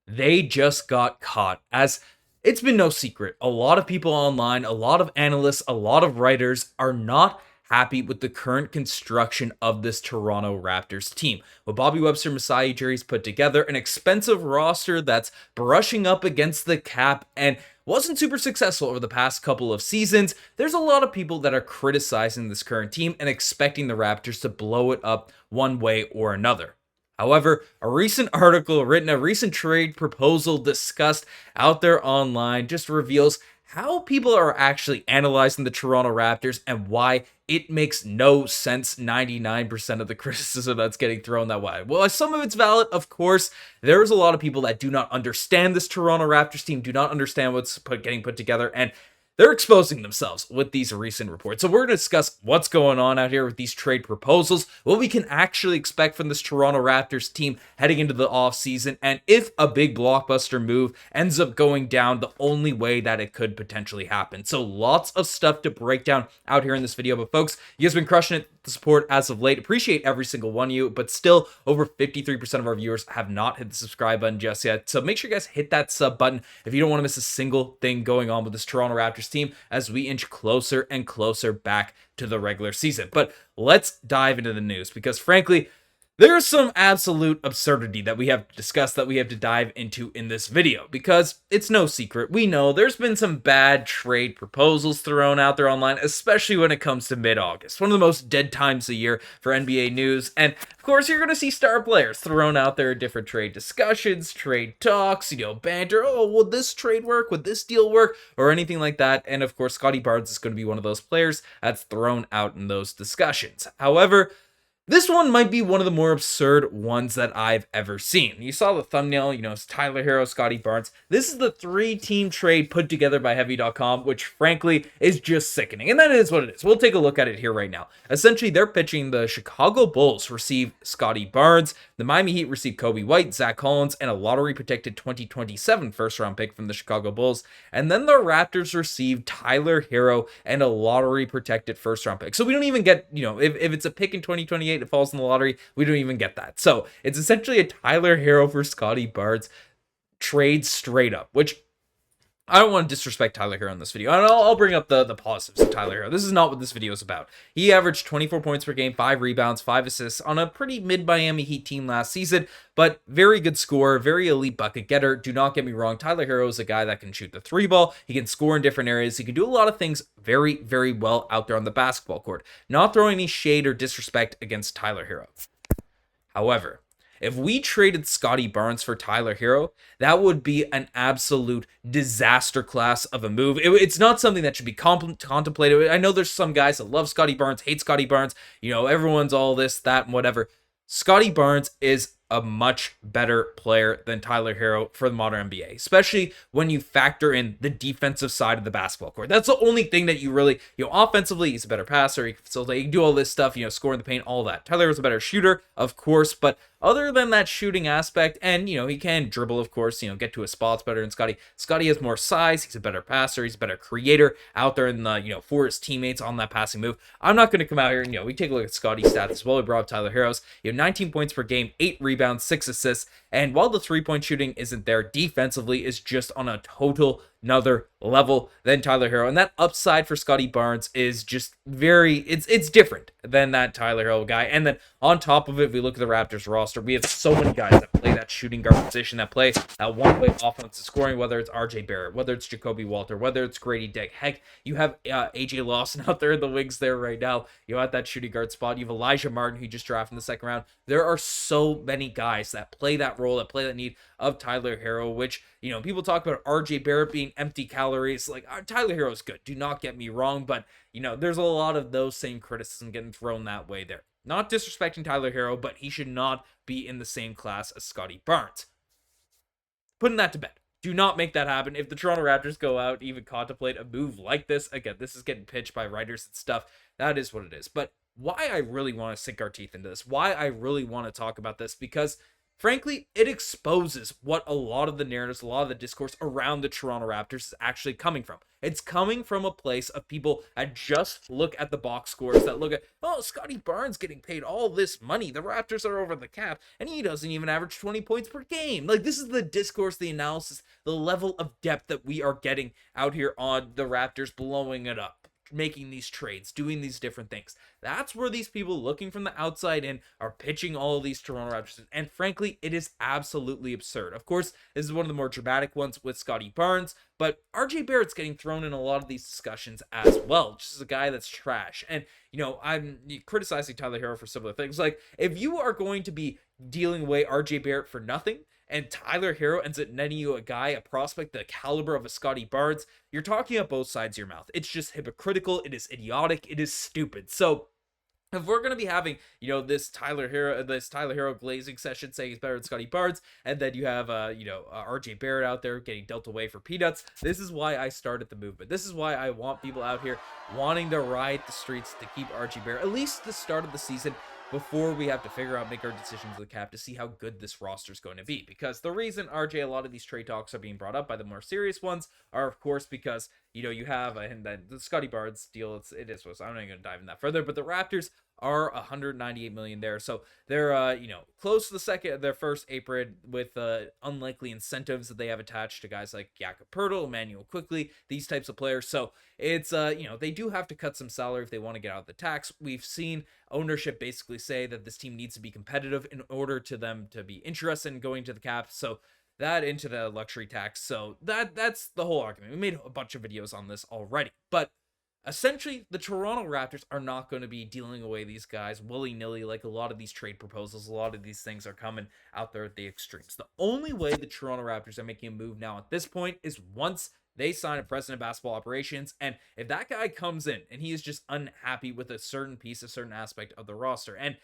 they just got caught. As it's been no secret, a lot of people online, a lot of analysts, a lot of writers are not happy with the current construction of this Toronto Raptors team. With Bobby Webster, Masai, Ujiri's put together an expensive roster that's brushing up against the cap and wasn't super successful over the past couple of seasons. There's a lot of people that are criticizing this current team and expecting the Raptors to blow it up one way or another. However, a recent article written, a recent trade proposal discussed out there online just reveals how people are actually analyzing the Toronto Raptors and why it makes no sense 99% of the criticism that's getting thrown that way. Well, some of it's valid, of course. There's a lot of people that do not understand this Toronto Raptors team, do not understand what's getting put together, and they're exposing themselves with these recent reports. So we're going to discuss what's going on out here with these trade proposals, what we can actually expect from this Toronto Raptors team heading into the offseason, and if a big blockbuster move ends up going down the only way that it could potentially happen. So lots of stuff to break down out here in this video. But folks, you guys have been crushing it, the support as of late. Appreciate every single one of you, but still over 53% of our viewers have not hit the subscribe button just yet. So make sure you guys hit that sub button if you don't want to miss a single thing going on with this Toronto Raptors team as we inch closer and closer back to the regular season. But let's dive into the news, because frankly, there's some absolute absurdity that we have discussed that we have to dive into in this video, because it's no secret. We know there's been some bad trade proposals thrown out there online, especially when it comes to mid-August, one of the most dead times of year for NBA news. And of course, you're going to see star players thrown out there in different trade discussions, trade talks, banter. Oh, would this trade work? Would this deal work? Or anything like that. And of course, Scottie Barnes is going to be one of those players that's thrown out in those discussions. However, this one might be one of the more absurd ones that I've ever seen. You saw the thumbnail, it's Tyler Herro, Scottie Barnes. This is the 3-team trade put together by Heavy.com, which frankly is just sickening. And that is what it is. We'll take a look at it here right now. Essentially, they're pitching the Chicago Bulls receive Scottie Barnes, the Miami Heat receive Kobe White, Zach Collins, and a lottery-protected 2027 first-round pick from the Chicago Bulls. And then the Raptors receive Tyler Herro and a lottery-protected first-round pick. So we don't even get, if it's a pick in 2028, it falls in the lottery, we don't even get that. So it's essentially a Tyler Herro for Scottie Barnes trade straight up, which I don't want to disrespect Tyler Herro in this video. And I'll bring up the positives of Tyler Herro. This is not what this video is about. He averaged 24 points per game, 5 rebounds, 5 assists on a pretty mid-Miami Heat team last season, but very good scorer, very elite bucket getter. Do not get me wrong. Tyler Herro is a guy that can shoot the 3-ball. He can score in different areas. He can do a lot of things very, very well out there on the basketball court. Not throwing any shade or disrespect against Tyler Herro. However, if we traded Scottie Barnes for Tyler Herro, that would be an absolute disaster class of a move. It's not something that should be contemplated. I know there's some guys that love Scottie Barnes, hate Scottie Barnes. Everyone's all this, that, and whatever. Scottie Barnes is a much better player than Tyler Herro for the modern NBA, especially when you factor in the defensive side of the basketball court. That's the only thing that you really, offensively, he's a better passer, he can facilitate, he can do all this stuff, score in the paint, all that. Tyler Herro's a better shooter, of course, but other than that shooting aspect, and, he can dribble, of course, get to his spots better than Scottie. Scottie has more size, he's a better passer, he's a better creator out there in the, for his teammates on that passing move. I'm not going to come out here and, we take a look at Scottie's stats as well. We brought up Tyler Herro's, 19 points per game, 8 rebounds, 6 assists, and while the 3-point shooting isn't there, defensively is just on a total another level than Tyler Herro. And that upside for Scottie Barnes is just it's different than that Tyler Herro guy. And then on top of it, if we look at the Raptors roster, we have so many guys that play that shooting guard position, that play that one-way offensive scoring, whether it's RJ Barrett, whether it's Jacoby Walter, whether it's Gradey Dick. Heck, you have AJ Lawson out there in the wings there right now. At that shooting guard spot. You have Elijah Martin, who just drafted in the second round. There are so many guys that play that role, that play that need of Tyler Herro, which, people talk about RJ Barrett being empty calories. Like, Tyler Herro is good. Do not get me wrong, but, there's a lot of those same criticism getting thrown that way there. Not disrespecting Tyler Herro, but he should not be in the same class as Scottie Barnes. Putting that to bed. Do not make that happen. If the Toronto Raptors go out, even contemplate a move like this, again, this is getting pitched by writers and stuff. That is what it is. But why I really want to sink our teeth into this, why I really want to talk about this, because frankly, it exposes what a lot of the narratives, a lot of the discourse around the Toronto Raptors is actually coming from. It's coming from a place of people that just look at the box scores, that look at, oh, Scottie Barnes getting paid all this money. The Raptors are over the cap, and he doesn't even average 20 points per game. Like, this is the discourse, the analysis, the level of depth that we are getting out here on the Raptors blowing it up, making these trades, doing these different things. That's where these people looking from the outside in are pitching all of these Toronto Raptors. And frankly, it is absolutely absurd. Of course, this is one of the more dramatic ones with Scottie Barnes, but RJ Barrett's getting thrown in a lot of these discussions as well. Just as a guy that's trash. And, I'm criticizing Tyler Herro for similar things. Like, if you are going to be dealing away RJ Barrett for nothing, and Tyler Herro ends up netting you a prospect the caliber of a Scottie Barnes, you're talking up both sides of your mouth. It's just hypocritical. It is idiotic. It is stupid. So if we're going to be having, this Tyler Herro glazing session saying he's better than Scottie Barnes, and then you have, RJ Barrett out there getting dealt away for peanuts, this is why I started the movement. This is why I want people out here wanting to riot the streets to keep RJ Barrett, at least the start of the season, before we have to make our decisions with the cap to see how good this roster is going to be. Because the reason, RJ, a lot of these trade talks are being brought up by the more serious ones are, of course, because, you have, and then the Scottie Barnes deal, it is what I'm not going to dive in that further, but the Raptors are 198 million there, so they're close to their first apron with unlikely incentives that they have attached to guys like Jakob Poeltl, Immanuel Quickley, these types of players. So it's they do have to cut some salary if they want to get out of the tax. We've seen ownership basically say that this team needs to be competitive in order to them to be interested in going to the cap, so that into the luxury tax. So that's the whole argument. We made a bunch of videos on this already, but essentially, the Toronto Raptors are not going to be dealing away these guys willy-nilly like a lot of these trade proposals. A lot of these things are coming out there at the extremes. The only way the Toronto Raptors are making a move now at this point is once they sign a president of basketball operations, and if that guy comes in and he is just unhappy with a certain aspect of the roster, and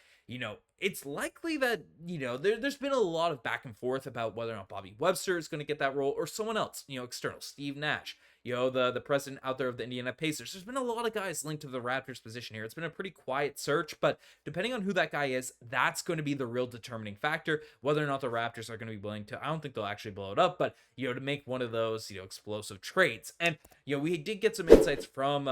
it's likely that, there's been a lot of back and forth about whether or not Bobby Webster is going to get that role or someone else, external, Steve Nash, the president out there of the Indiana Pacers. There's been a lot of guys linked to the Raptors position here. It's been a pretty quiet search, but depending on who that guy is, that's going to be the real determining factor, whether or not the Raptors are going to be willing to, I don't think they'll actually blow it up, but, to make one of those, explosive trades. And, we did get some insights from,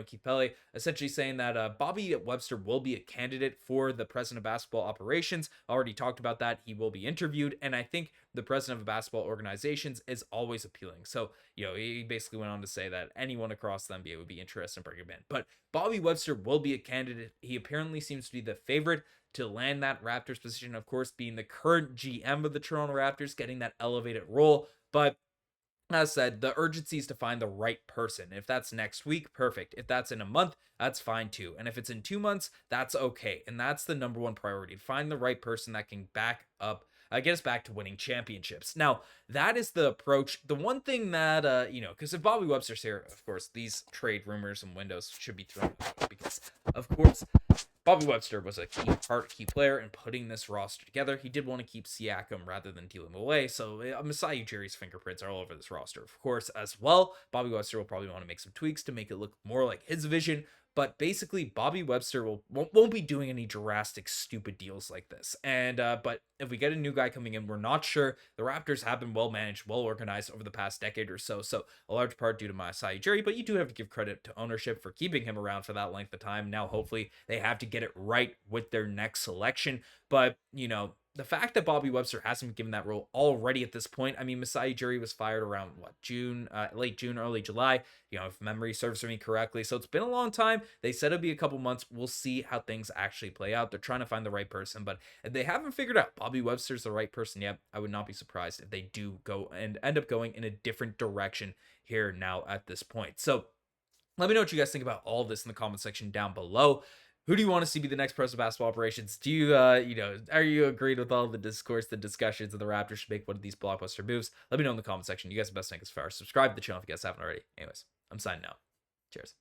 Keith Pele, essentially saying that Bobby Webster will be a candidate for the president of basketball operations. Already talked about that. He will be interviewed, and I think the president of basketball organizations is always appealing. So, he basically went on to say that anyone across the NBA would be interested in bringing him in. But Bobby Webster will be a candidate. He apparently seems to be the favorite to land that Raptors position, of course, being the current GM of the Toronto Raptors, getting that elevated role. But as said, the urgency is to find the right person. If that's next week, perfect. If that's in a month, that's fine too. And if it's in 2 months, that's okay. And that's the number one priority. Find the right person that can get us back to winning championships. Now, that is the approach. The one thing that, because if Bobby Webster's here, of course, these trade rumors and windows should be thrown out because, of course, Bobby Webster was a key player in putting this roster together. He did want to keep Siakam rather than deal him away, so Masai Ujiri's fingerprints are all over this roster, of course, as well. Bobby Webster will probably want to make some tweaks to make it look more like his vision, but basically, Bobby Webster won't be doing any drastic, stupid deals like this. And but if we get a new guy coming in, we're not sure. The Raptors have been well managed, well organized over the past decade or so. So a large part due to Masai Ujiri, but you do have to give credit to ownership for keeping him around for that length of time. Now, hopefully, they have to get it right with their next selection. But the fact that Bobby Webster hasn't been given that role already at this point, I mean, Masai Ujiri was fired around late June, early July, if memory serves me correctly. So it's been a long time. They said it'd be a couple months. We'll see how things actually play out. They're trying to find the right person, but if they haven't figured out Bobby Webster's the right person yet, I would not be surprised if they do go and end up going in a different direction here now at this point. So let me know what you guys think about all this in the comment section down below. Who do you want to see be the next president of basketball operations? Do you, are you agreed with all the discourse, the discussions that the Raptors should make one of these blockbuster moves? Let me know in the comment section. You guys have the best thing as far. Subscribe to the channel if you guys haven't already. Anyways, I'm signing out. Cheers.